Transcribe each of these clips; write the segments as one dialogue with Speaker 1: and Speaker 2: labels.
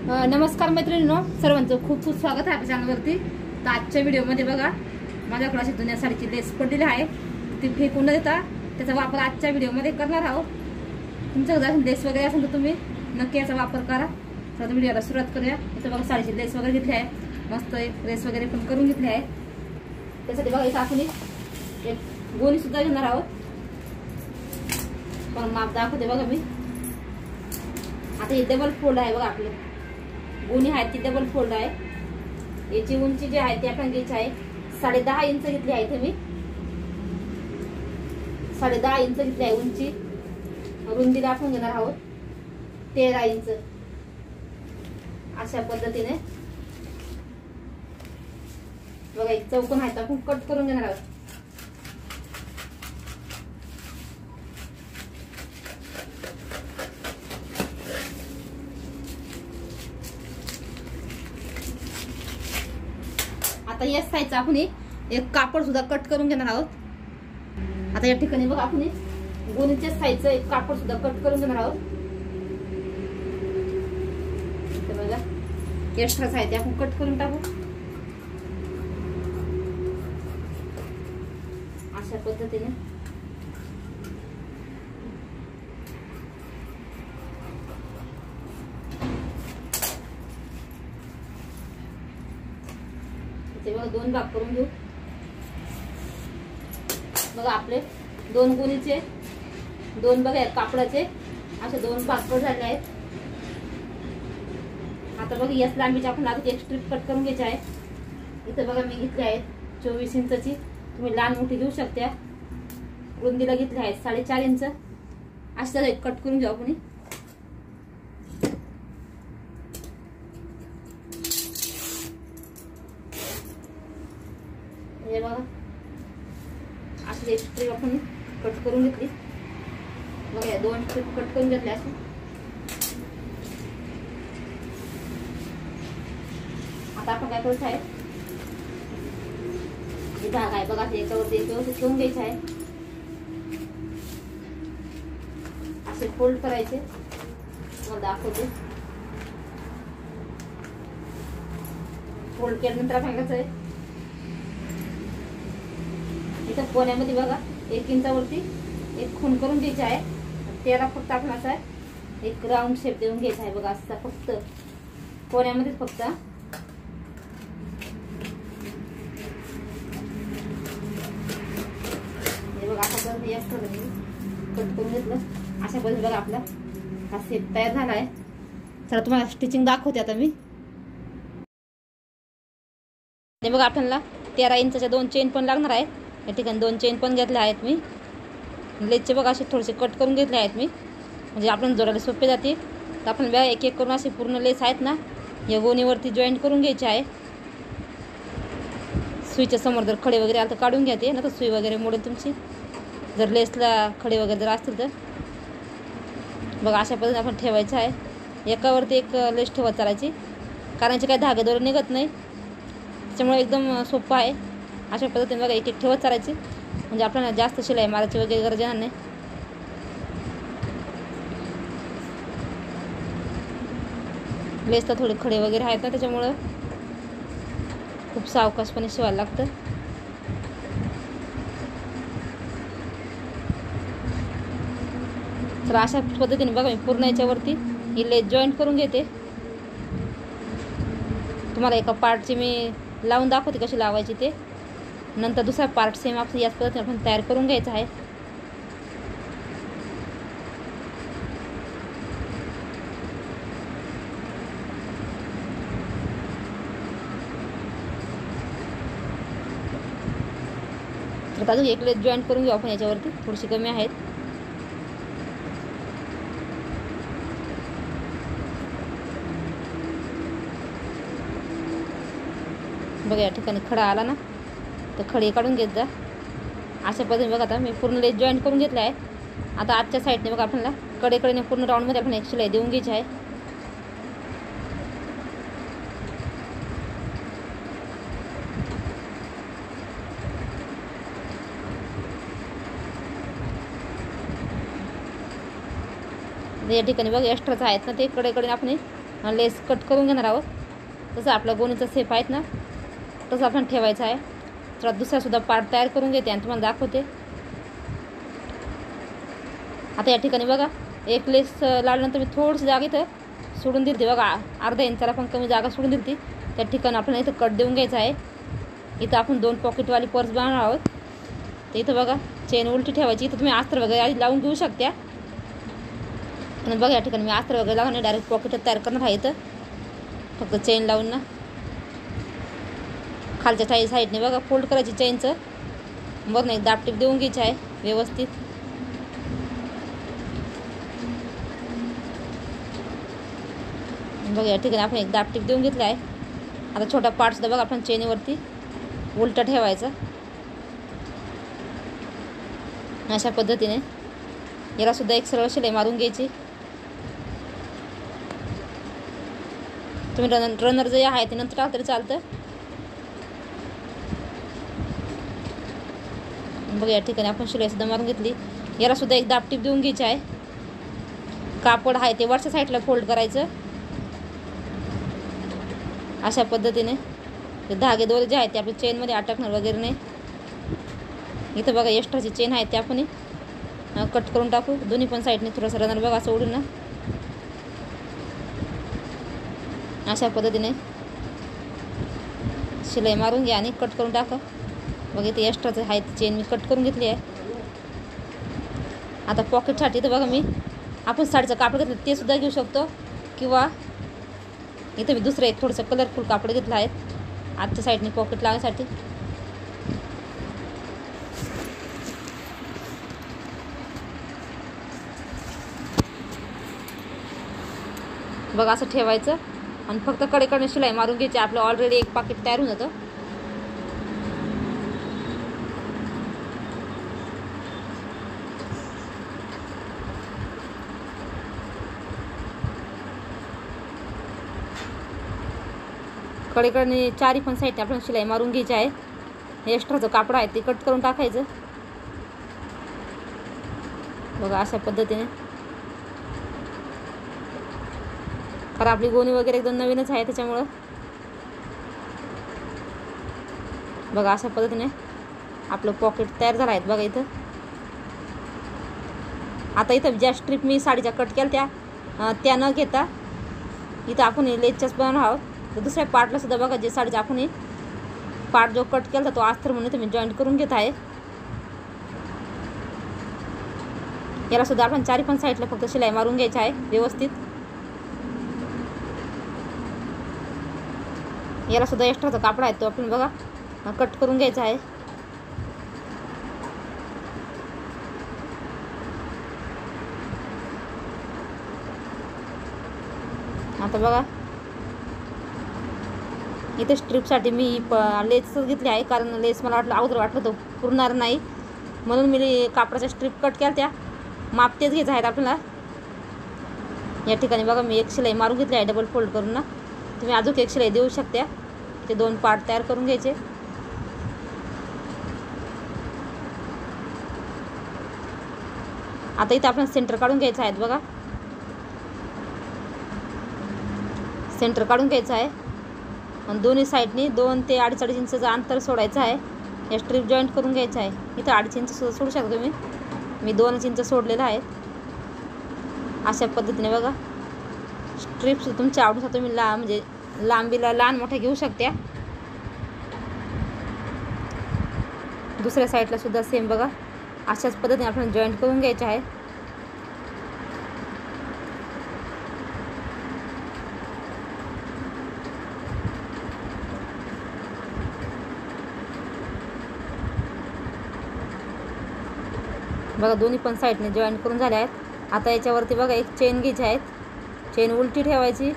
Speaker 1: नमस्कार मैत्रिणींनो, सर्वांचं खूप खूप स्वागत आहे आपल्या चॅनलवरती। तर आजच्या व्हिडिओमध्ये बघा, माझ्याकडे अशी जुन्या साडीची लेस पडलेली आहे, ती फेकून न देता त्याचा वापर आजच्या व्हिडिओमध्ये करणार आहोत। तुमच्याकडे जर लेस वगैरे असेल तर तुम्ही नक्की याचा वापर करा। तर व्हिडिओला सुरुवात करूया। इथं बघा साडीची लेस वगैरे घेतली आहे, मस्त एक लेस वगैरे पण करून घेतली आहे। त्यासाठी बघा इथं आपण एक गोणी सुद्धा घेणार आहोत, पण माप दाखवते बघा मी। आता हे डबल फोल्ड आहे बघा, आपले गोणी आहे ती डबल फोल्ड आहे। याची उंची जी आहे ती आपण घ्यायची आहे 10.5 इंच घेतली आहे। इथे मी 10.5 इंच घेतली आहे उंची। रुंदीला आपण घेणार आहोत 13 इंच। अशा पद्धतीने बघा एक चौकोन आहे, आपण कट करून घेणार आहोत। आता या साईजचा आपण एक कापड सुद्धा कट करून घेणार आहोत। आता या ठिकाणी बघा आपण गोणीच्या साईजचं एक कापड सुद्धा कट करून घेणार आहोत। बघा एक्स्ट्रा साईज आपण कट करून टाकू। अशा पद्धतीने बघा दोन भाग करून घेऊ। बघा आपले दोन गोणीचे दोन बघा कापडाचे असे दोन भाग कट झाले आहेत। आता बघा याच लांबीची आपण लागत एक स्ट्रिप कट करून घ्यायची आहे। इथे बघा मी घेतली आहे 24 इंचची, तुम्ही लहान मोठी घेऊ शकता। रुंदीला घेतली आहे 4.5 इंच। अशा एक कट करून घेऊ आपण। हे बघा अशी एक स्ट्रिप आपण कट करून घेतली। बघा दोन स्ट्रिप कट करून घेतल्या अशी। आता आपण काय करायचं आहे, हे धागा आहे बघा याच्यावरती ठेवून घ्यायचं आहे। असे फोल्ड करायचे, तुम्हाला दाखवते। फोल्ड केल्यानंतर आपण काय करायचं आहे, इथं कोण्यामध्ये बघा 1 इंचावरती एक खूण करून घ्यायची आहे। त्याला फक्त आपण असा एक राऊंड शेप देऊन घ्यायचा आहे बघा, असा फक्त कोण्यामध्ये फक्त। हे बघा अशा पद्धतीने कट करून घेतलं। अशा पद्धतीने बघा आपला हा शेप तयार झाला आहे। चला तुम्हाला स्टिचिंग दाखवते आता मी। हे बघा आपल्याला 13 इंचाच्या 2 चेन पण लागणार आहेत। या ठिकाणी 2 चेन पण घेतल्या आहेत मी। लेसचे बघा असे थोडेसे कट करून घेतले आहेत मी, म्हणजे आपण जोडायला सोपे जाते। तर आपण बघा एक एक करून असे पूर्ण लेस आहेत ना, या गोणीवरती जॉईंट करून घ्यायचे आहे। सुईच्या समोर जर खडे वगैरे आले तर काढून घ्या ते, ना तर सुई वगैरे मोडेल तुमची, जर लेसला खडे वगैरे जर असतील तर। बघा अशा पद्धतीने आपण ठेवायचं आहे। एकावरती एक लेस ठेवत चालायची, कारण याचे काही धागे दोरे निघत नाही, त्याच्यामुळे एकदम सोपं आहे। अशा पद्धतीने बघा एक एक ठेवत चालायची, म्हणजे आपल्याला जास्त शिलाई मारायची वगैरे गरज येणार नाही। लेसला थोडे खडे वगैरे आहेत ना, त्याच्यामुळं खूप सावकाशपणे शिवायला लागतं। तर अशा पद्धतीने बघा मी पूर्ण याच्यावरती ही लेस जॉईंट करून घेते। तुम्हाला एका पार्टची मी लावून दाखवते कशी लावायची ते, नंतर दुसरा पार्ट सेम आपण याच पद्धतीने आपण तयार करून घ्यायचा आहे। तर अजून एक लेस जॉईंट करून घेऊ आपण याच्यावरती, थोडीशी कमी आहेत। बघा या ठिकाणी खडा आला ना, तर खडे काढून घेत जा। अशा पद्धतीने बघा आता मी पूर्ण लेस जॉईंट करून घेतला आहे। आता आजच्या साईडने बघा आपल्याला कडेकडेने पूर्ण राऊंडमध्ये आपण एक शिलाई देऊन घ्यायची आहे। या ठिकाणी बघा एक्स्ट्राच आहेत ना, ते कडेकडे आपण लेस कट करून घेणार आहोत. तसं आपलं गोणीचं सेप आहेत ना तसं आपण ठेवायचं आहे. तर दुसरासुद्धा पार्ट तयार करून घेते आणि तुम्हाला दाखवते. आता या ठिकाणी बघा एक लेस लावल्यानंतर मी थोडीशी जागा इथं सोडून दिली बघा, अर्धा इंचाला पण कमी जागा सोडून दिली. त्या ठिकाणी आपल्याला इथं कट देऊन घ्यायचं आहे. इथं आपण 2 पॉकेटवाली पर्स बनवणार आहोत. तर इथं बघा चेन उलटी ठेवायची. इथं तुम्ही अस्तर वगैरे आधी लावून घेऊ शकता. आणि बघा या ठिकाणी मी अस्तर वगैरे लावून नाही, डायरेक्ट पॉकेट तयार करणार आहे. इथं फक्त चेन लावून ना खालच्या साईडने बघा फोल्ड करायची चेनचं. वरून एक दाब टीप देऊन घ्यायची आहे व्यवस्थित. बघा या ठिकाणी आपण एक दाब टीप देऊन घेतला आहे. आता छोटा पार्टसुद्धा बघा आपण चेनीवरती उलटा ठेवायचा. अशा पद्धतीने यालासुद्धा एक सरळ शिलाई मारून घ्यायची. तुम्ही रनर जे आहे ते नंतर टाकलं तरी चालतं. बघा या ठिकाणी आपण शिलाईसुद्धा मारून घेतली. यालासुद्धा एक दाब टीप देऊन घ्यायची आहे. कापड आहे ते वरच्या साईडला फोल्ड करायचं. अशा पद्धतीने ते धागे दोरे जे आहेत ते आपल्या चेनमध्ये अटकणार वगैरे नाही. इथं बघा एक्स्ट्राची चेन आहे ते आपण कट करून टाकू. दोन्ही पण साईडने थोडंसं रनर बघा असं ओढून ना अशा पद्धतीने शिलाई मारून घ्या आणि कट करून टाका. बघा इथे एक्स्ट्राचं आहे ती चेन मी कट करून घेतली आहे. आता पॉकेटसाठी तर बघा मी आपण साडीचं कापड घेतलं ते सुद्धा घेऊ शकतो, किंवा इथं मी दुसरं एक थोडंसं कलरफुल कापड घेतलं आहे आजच्या साईडने पॉकेट लावण्यासाठी. बघा असं ठेवायचं आणि फक्त कडेकडे शिलाई मारून घ्यायची. आपलं ऑलरेडी एक पाकिट तयार होऊन जातं. कडेकडे चारी पण साईडने आपल्याला शिलाई मारून घ्यायची आहे. एक्स्ट्राचं कापड आहे ते कट करून टाकायचं. बघा अशा पद्धतीने. कारण आपली गोणी वगैरे एकदम नवीनच आहे त्याच्यामुळं बघा अशा पद्धतीने आपलं पॉकेट तयार झालं आहे. बघा इथं आता इथं ज्या स्ट्रिप मी साडीच्या कट केल्या त्या न घेता इथं आपण लेसच्याच बनवणार आहोत. तर दुसऱ्या पार्टला सुद्धा बघा जे साडीचा आपण पार्ट जो कट केला तो अस्तर म्हणून तुम्ही जॉईंट करून घेत आहे. याला सुद्धा आपण चारी पण साईडला फक्त शिलाई मारून घ्यायची आहे व्यवस्थित. याला सुद्धा एक्स्ट्राचा कापड आहे तो आपण बघा कट करून घ्यायचा आहे. आता बघा इथे स्ट्रिपसाठी मी लेसच घेतली आहे, कारण लेस मला अगोदर वाटलं तो पुरणार नाही म्हणून मी कापडाच्या स्ट्रिप कट केल्या. त्या माप तेच घ्यायचं आहेत आपल्याला. या ठिकाणी बघा मी एक शिलाई मारून घेतली आहे डबल फोल्ड करून ना. तुम्ही अजून एक शिलाई देऊ शकता. ते 2 पार्ट तयार करून घ्यायचे. आता इथं आपण सेंटर काढून घ्यायचं आहे. बघा सेंटर काढून घ्यायचं आहे आणि दोन्ही साईडनी 2 ते 2.5 इंचचं अंतर सोडायचं आहे. या स्ट्रिप जॉईंट करून घ्यायचं आहे. इथं 2.5 इंच सोडू शकता तुम्ही. मी 2 इंच सोडलेलं आहे. अशा पद्धतीने बघा स्ट्रिप्स तुमच्या आवडीनुसार तुम्ही म्हणजे लांबीला लहान मोठ्या घेऊ शकता. दुसऱ्या साईडला सुद्धा सेम बघा अशाच पद्धतीने आपण जॉईंट करून घ्यायचे आहे. बघा दोन्ही पण साईडने जॉईंट करून झाले आहेत. आता याच्यावरती बघा एक चेन घ्यायची आहे. चेन उलटी ठेवायची.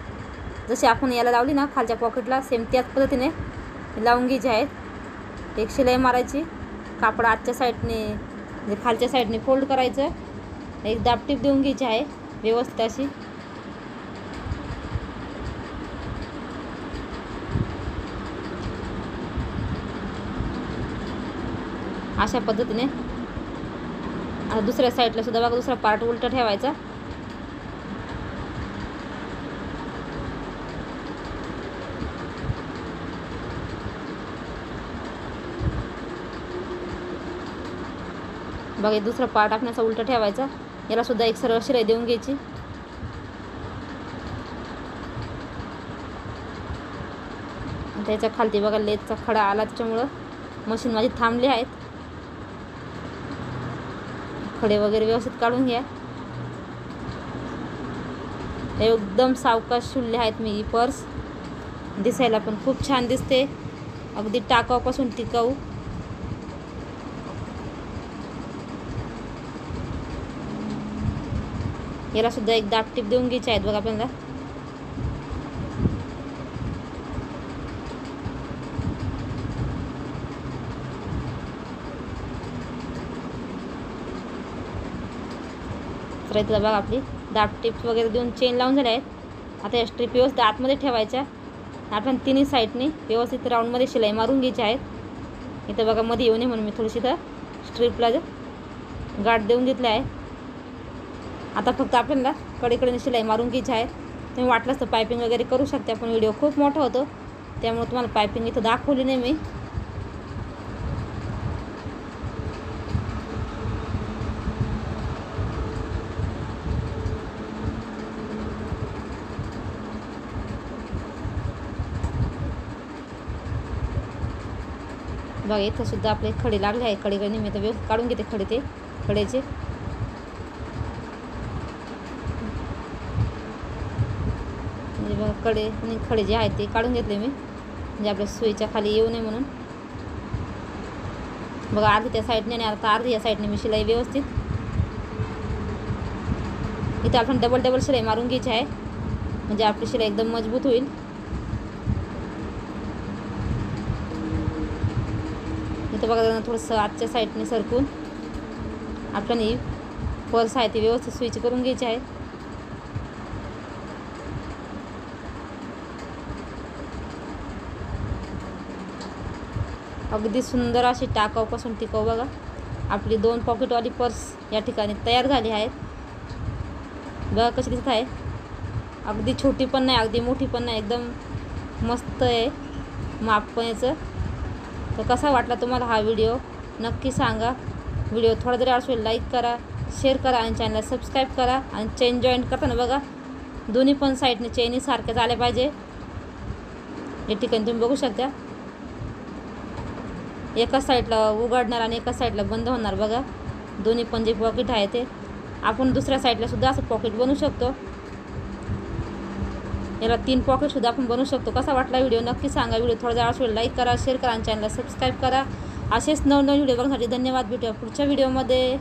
Speaker 1: जशी आपण याला लावली ना खालच्या पॉकेटला सेम त्याच पद्धतीने लावून घ्यायची आहेत. एक शिलाई मारायची. कापड आजच्या साईडने म्हणजे खालच्या साईडने फोल्ड करायचं. एक दाब टीप देऊन घ्यायची आहे व्यवस्थित अशी. अशा पद्धतीने आता दुसऱ्या साईडला सुद्धा बघा दुसरा पार्ट उलटा ठेवायचा. बघा दुसरा पार्ट आपण असा उलटा ठेवायचा. याला सुद्धा एक सरळ शिलाई देऊन घ्यायची. त्याच्या खालती बघा लेसचा खडा आला, त्याच्यामुळं मशीन माझी थांबली आहेत. खडे वगैरे व्यवस्थित काढून घ्या. एकदम सावकाश शिवले आहेत मी ही पर्स. दिसायला पण खूप छान दिसते, अगदी टाकाऊपासून टिकाऊ. याला सुद्धा एक दाब टीप देऊन घ्यायची आहेत बघा आपल्याला. तर इथं बघा आपली दाब टिप्स वगैरे देऊन चेन लावून झाले आहेत. आता या स्ट्रीप व्यवस्थित आतमध्ये ठेवायच्या. आपण तिन्ही साईडनी व्यवस्थित राऊंडमध्ये शिलाई मारून घ्यायची आहेत. इथं बघा मध्ये येऊ नये म्हणून मी थोडीशी तर स्ट्रीपला गाठ देऊन घेतली आहे. आता फक्त आपल्याला कडेकडे शिलाई मारून घ्यायची आहे. तुम्ही वाटलंच तर पायपिंग वगैरे करू शकता, पण व्हिडिओ खूप मोठा होतो त्यामुळे तुम्हाला पायपिंग इथं दाखवली नाही मी. बघा इथं सुद्धा आपले खडे लागले आहे. खडे मी तर व्यवस्थित काढून घेते खडेचे. म्हणजे बघा खडे जे आहेत ते काढून घेतले मी, म्हणजे आपल्या सुईच्या खाली येऊ नये म्हणून. बघा अर्धी त्या साईडने आणि आता अर्धी या साईडने मी शिलाई व्यवस्थित. इथं आपण डबल शिलाई मारून घ्यायची आहे, म्हणजे आपली शिलाई एकदम मजबूत होईल. इथं बघा थोडंसं आजच्या साईडने सरकून आपण ही पर्स आहे ती व्यवस्थित स्विच करून घ्यायची आहे. अगदी सुंदर अशी टाकाऊपासून टिकाऊ बघा आपली 2 पॉकेटवाली पर्स या ठिकाणी तयार झाली आहे. बघा कशी दिसत आहे. अगदी छोटी पण नाही, अगदी मोठी पण नाही, एकदम मस्त आहे माप पण याचं. तर कसा वाटला तुम्हाला हा व्हिडिओ नक्की सांगा. व्हिडिओ थोडा जरी असेल लाईक करा, शेअर करा आणि चॅनलला सबस्क्राईब करा. आणि चेन जॉईंट करताना बघा दोन्ही पण साईडने चेनी सारख्या झाल्या पाहिजे. या ठिकाणी तुम्ही बघू शकता एका साईडला उघडणार आणि एका साईडला बंद होणार. बघा दोन्ही पण जे पॉकेट आहे ते आपण दुसऱ्या साईडला सुद्धा असं पॉकेट बनवू शकतो. याला 3 पॉकेटसुद्धा आपण बनवू शकतो. कसा वाटला व्हिडिओ नक्की सांगा. व्हिडिओ थोडा जरा असेल लाईक करा, शेअर करा आणि चॅनलला सबस्क्राईब करा. असेच नवनवीन व्हिडिओ बघण्यासाठी धन्यवाद. भेटूया पुढच्या व्हिडिओमध्ये.